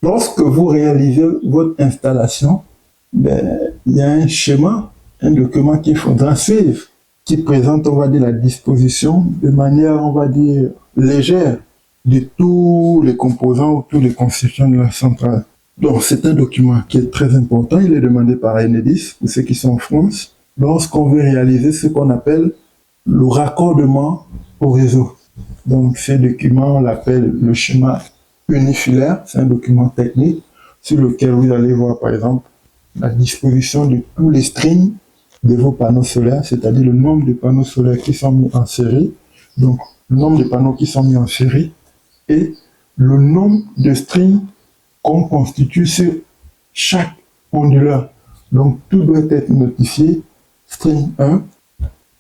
Lorsque vous réalisez votre installation, il y a un schéma, un document qu'il faudra suivre, qui présente, on va dire, la disposition de manière, on va dire, légère de tous les composants ou tous les constituants de la centrale. Donc, c'est un document qui est très important. Il est demandé par Enedis, pour ceux qui sont en France, lorsqu'on veut réaliser ce qu'on appelle le raccordement au réseau. Donc, ce document, on l'appelle le schéma unifilaire. C'est un document technique sur lequel vous allez voir, par exemple, la disposition de tous les strings de vos panneaux solaires, c'est-à-dire le nombre de panneaux solaires qui sont mis en série, donc le nombre de panneaux qui sont mis en série, et le nombre de strings qu'on constitue sur chaque onduleur. Donc tout doit être notifié. String 1,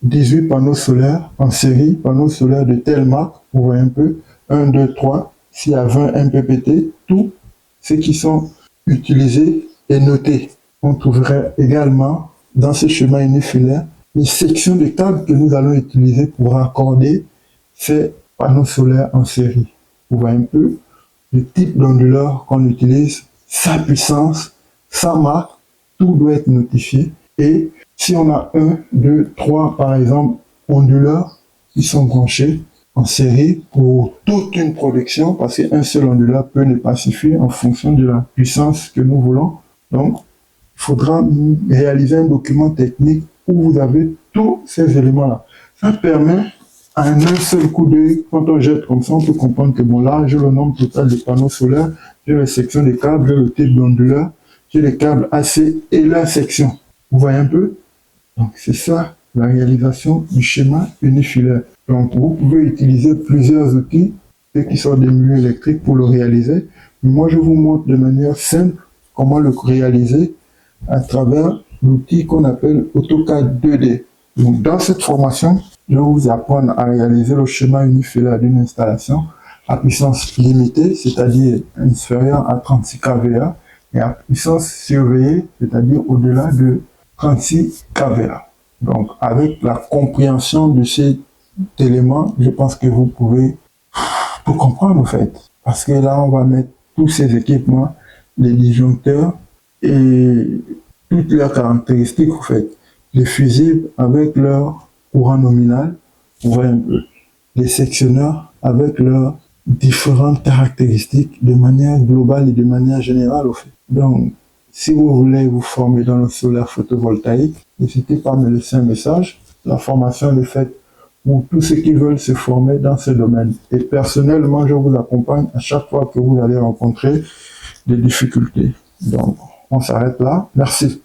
18 panneaux solaires en série, panneaux solaires de telle marque, vous voyez un peu, 1, 2, 3, s'il y a 20 MPPT, tous ceux qui sont utilisés et notés. On trouverait également dans ce schéma unifilaire les sections de câbles que nous allons utiliser pour raccorder ces panneaux solaires en série. Vous voyez un peu le type d'onduleur qu'on utilise, sa puissance, sa marque, tout doit être notifié. Et si on a 1, 2, 3, par exemple, onduleurs qui sont branchés en série pour toute une production, parce qu'un seul onduleur peut ne pas suffire en fonction de la puissance que nous voulons. Donc, il faudra réaliser un document technique où vous avez tous ces éléments-là. Ça permet, à un seul coup d'œil, quand on jette comme ça, on peut comprendre que bon, là, j'ai le nombre total de panneaux solaires, j'ai les sections des câbles, j'ai le type d'onduleur, j'ai les câbles AC et la section. Vous voyez un peu? Donc, c'est ça, la réalisation du schéma unifilaire. Donc, vous pouvez utiliser plusieurs outils, ceux qui sont des milieux électriques pour le réaliser. Mais moi, je vous montre de manière simple comment le réaliser à travers l'outil qu'on appelle AutoCAD 2D. Donc, dans cette formation, je vais vous apprendre à réaliser le schéma unifilaire d'une installation à puissance limitée, c'est-à-dire inférieure à 36 kVA, et à puissance surveillée, c'est-à-dire au-delà de 36 kVA. Donc, avec la compréhension de ces éléments, je pense que vous pouvez tout comprendre, en fait. Parce que là, on va mettre tous ces équipements, les disjoncteurs et toutes leurs caractéristiques, en fait. Les fusibles avec leur courant nominal, on voit un peu. Les sectionneurs avec leurs différentes caractéristiques de manière globale et de manière générale, au fait. Donc, si vous voulez vous former dans le solaire photovoltaïque, n'hésitez pas à me laisser un message. La formation est faite pour tous ceux qui veulent se former dans ce domaine. Et personnellement, je vous accompagne à chaque fois que vous allez rencontrer des difficultés. Donc, on s'arrête là. Merci.